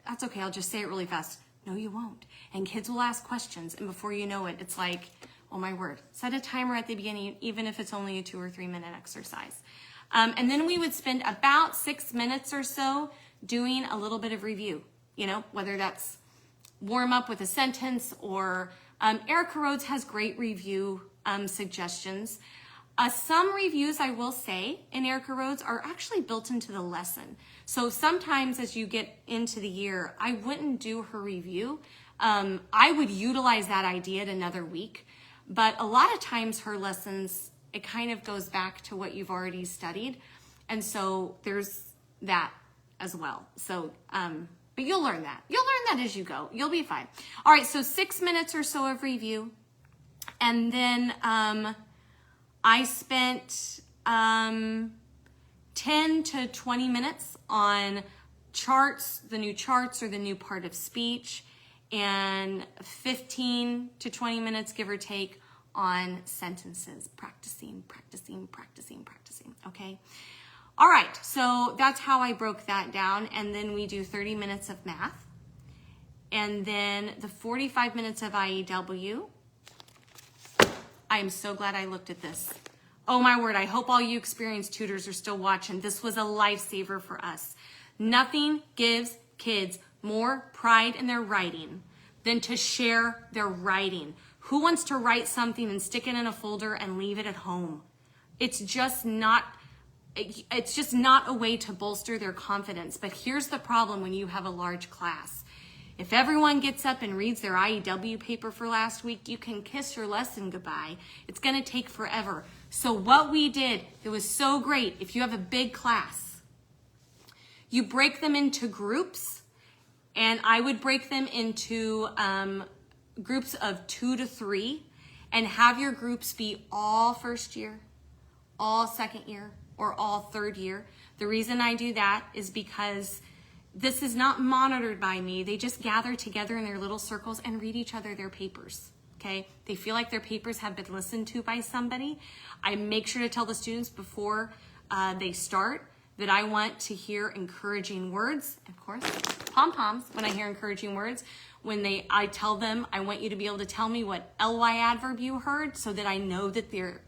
A: that's okay, I'll just say it really fast. No, you won't. And kids will ask questions, and before you know it, it's like, oh my word. Set a timer at the beginning, even if it's only a 2 or 3 minute exercise. And then we would spend about 6 minutes or so doing a little bit of review, you know, whether that's warm up with a sentence or Erica Rhodes has great review suggestions. Some reviews, I will say, in Erica Rhodes are actually built into the lesson. So sometimes as you get into the year, I wouldn't do her review. I would utilize that idea at another week. But a lot of times her lessons, it kind of goes back to what you've already studied. And so there's that as well. So, but you'll learn that. You'll learn that as you go. You'll be fine. All right, so 6 minutes or so of review. And then I spent 10 to 20 minutes on charts, the new charts or the new part of speech, and 15 to 20 minutes, give or take, on sentences, practicing, okay? All right, so that's how I broke that down, and then we do 30 minutes of math, and then the 45 minutes of IEW. I am so glad I looked at this. Oh my word, I hope all you experienced tutors are still watching. This was a lifesaver for us. Nothing gives kids more pride in their writing than to share their writing. Who wants to write something and stick it in a folder and leave it at home? It's just not a way to bolster their confidence. But here's the problem when you have a large class. If everyone gets up and reads their IEW paper for last week, you can kiss your lesson goodbye. It's going to take forever. So what we did, it was so great. If you have a big class, you break them into groups, and I would break them into groups of 2 to 3, and have your groups be all first year, all second year, or all third year. The reason I do that is because this is not monitored by me. They just gather together in their little circles and read each other their papers, okay? They feel like their papers have been listened to by somebody. I make sure to tell the students before they start that I want to hear encouraging words. Of course, pom-poms when I hear encouraging words. I tell them, I want you to be able to tell me what ly adverb you heard so that I know that they're,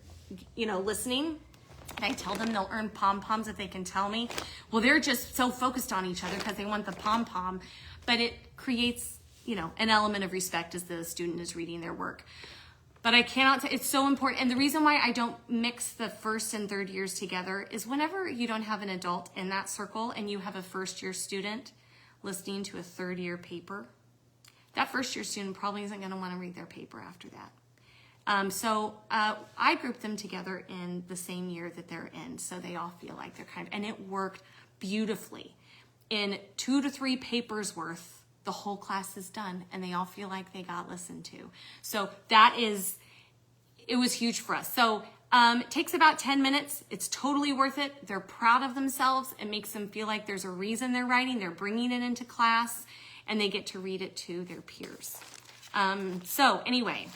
A: listening. And I tell them they'll earn pom-poms if they can tell me. Well, they're just so focused on each other because they want the pom-pom, but it creates, an element of respect as the student is reading their work. But I cannot, it's so important. And the reason why I don't mix the first and third years together is whenever you don't have an adult in that circle and you have a first year student listening to a third year paper, that first year student probably isn't going to want to read their paper after that. So I grouped them together in the same year that they're in, so they all feel like they're and it worked beautifully. In 2 to 3 papers worth, the whole class is done, and they all feel like they got listened to. So it was huge for us. So it takes about 10 minutes. It's totally worth it. They're proud of themselves. It makes them feel like there's a reason they're writing. They're bringing it into class, and they get to read it to their peers. So anyway,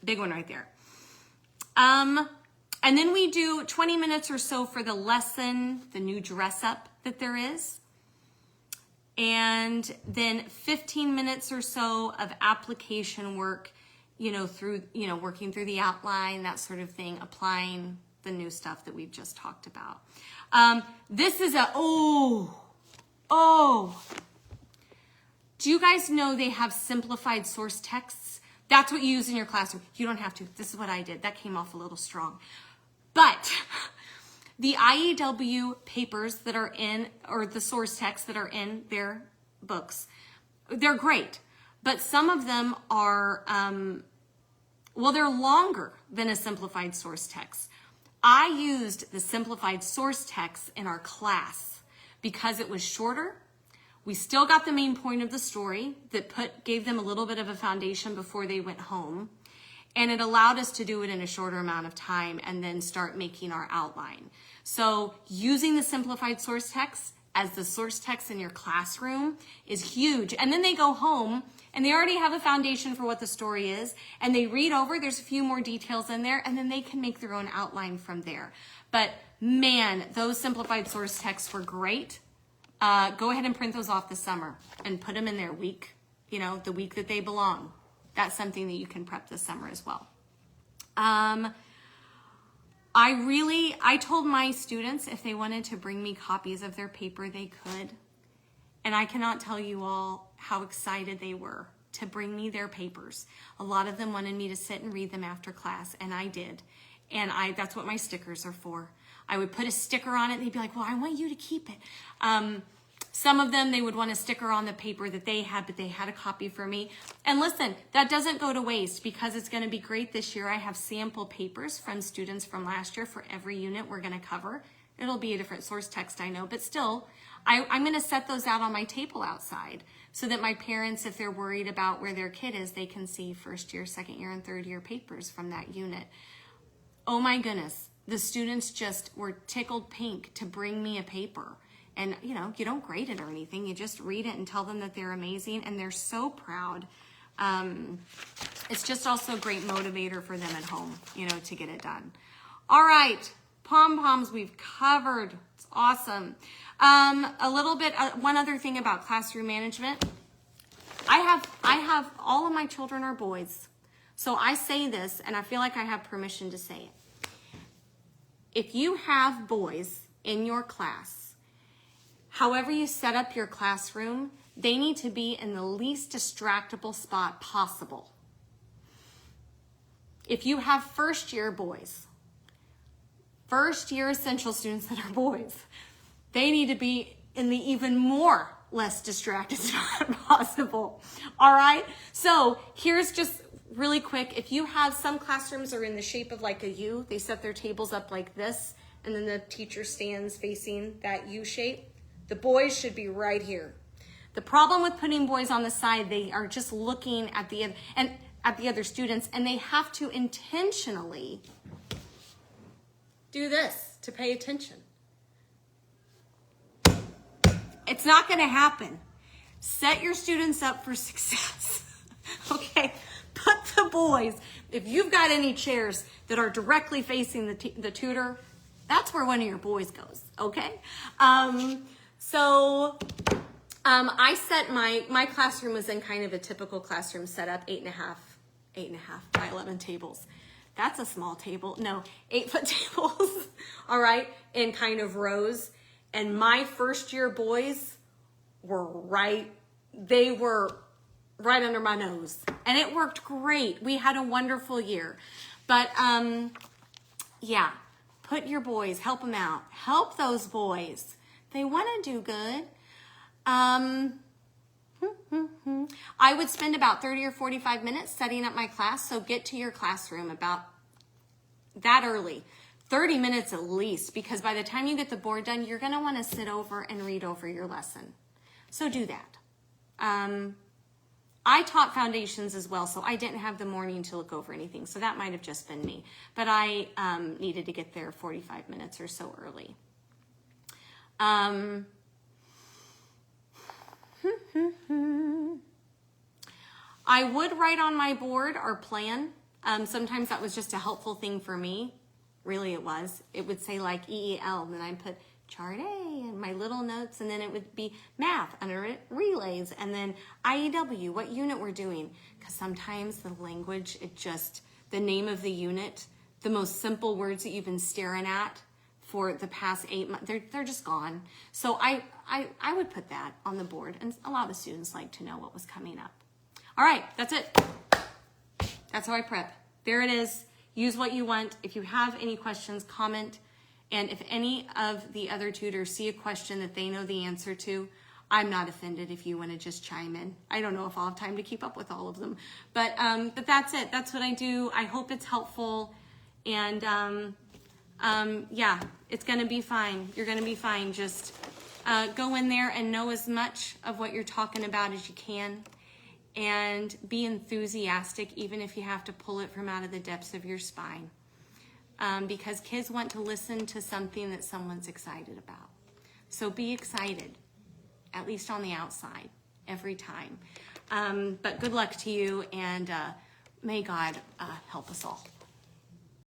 A: big one right there. And then we do 20 minutes or so for the lesson, the new dress up that there is. And then 15 minutes or so of application work, through, working through the outline, that sort of thing, applying the new stuff that we've just talked about. This is do you guys know they have simplified source texts? That's what you use in your classroom. You don't have to. This is what I did. That came off a little strong. But the IEW papers that are in, or the source texts that are in their books, they're great. But some of them are, they're longer than a simplified source text. I used the simplified source text in our class because it was shorter. We still got the main point of the story that gave them a little bit of a foundation before they went home. And it allowed us to do it in a shorter amount of time and then start making our outline. So using the simplified source text as the source text in your classroom is huge. And then they go home and they already have a foundation for what the story is, and they read over, there's a few more details in there, and then they can make their own outline from there. But man, those simplified source texts were great. Go ahead and print those off this summer and put them in their week, the week that they belong. That's something that you can prep this summer as well. I told my students if they wanted to bring me copies of their paper, they could. And I cannot tell you all how excited they were to bring me their papers. A lot of them wanted me to sit and read them after class, and I did. And that's what my stickers are for. I would put a sticker on it, and they'd be like, well, I want you to keep it. Some of them, they would want a sticker on the paper that they had, but they had a copy for me. And listen, that doesn't go to waste because it's going to be great this year. I have sample papers from students from last year for every unit we're going to cover. It'll be a different source text, I know, but still, I'm going to set those out on my table outside so that my parents, if they're worried about where their kid is, they can see first year, second year, and third year papers from that unit. Oh my goodness, the students just were tickled pink to bring me a paper. And, you don't grade it or anything. You just read it and tell them that they're amazing, and they're so proud. It's just also a great motivator for them at home, to get it done. All right, pom-poms we've covered. It's awesome. A little bit, one other thing about classroom management. I have all of my children are boys. So I say this, and I feel like I have permission to say it. If you have boys in your class, however you set up your classroom, they need to be in the least distractible spot possible. If you have first year boys, first year essential students that are boys, they need to be in the even more less distracted spot possible. All right? So here's just really quick. If you have some classrooms are in the shape of like a U, they set their tables up like this, and then the teacher stands facing that U shape. The boys should be right here. The problem with putting boys on the side, they are just looking at the other students, and they have to intentionally do this to pay attention. It's not going to happen. Set your students up for success. Okay? Put the boys, if you've got any chairs that are directly facing the tutor, that's where one of your boys goes. Okay? I set my classroom was in kind of a typical classroom setup, 8.5 by 11 tables. That's a small table. No, 8-foot tables, all right, in kind of rows. And my first year boys were right under my nose. And it worked great. We had a wonderful year. But yeah, put your boys, help them out. Help those boys. They want to do good. I would spend about 30 or 45 minutes setting up my class, so get to your classroom about that early. 30 minutes at least, because by the time you get the board done, you're going to want to sit over and read over your lesson. So do that. I taught foundations as well, so I didn't have the morning to look over anything, so that might have just been me. But I needed to get there 45 minutes or so early. I would write on my board our plan. Sometimes that was just a helpful thing for me. Really it was. It would say like EEL, and then I'd put chart A and my little notes, and then it would be math under it, relays, and then IEW, what unit we're doing. Because sometimes the language, the name of the unit, the most simple words that you've been staring at for the past 8 months, they're just gone. So I would put that on the board, and a lot of students like to know what was coming up. All right, that's it. That's how I prep. There it is. Use what you want. If you have any questions, comment. And if any of the other tutors see a question that they know the answer to, I'm not offended if you want to just chime in. I don't know if I'll have time to keep up with all of them. But that's it. That's what I do. I hope it's helpful. And yeah, it's going to be fine. You're going to be fine. Just go in there and know as much of what you're talking about as you can. And be enthusiastic, even if you have to pull it from out of the depths of your spine. Because kids want to listen to something that someone's excited about. So be excited, at least on the outside, every time. But good luck to you, and may God help us all.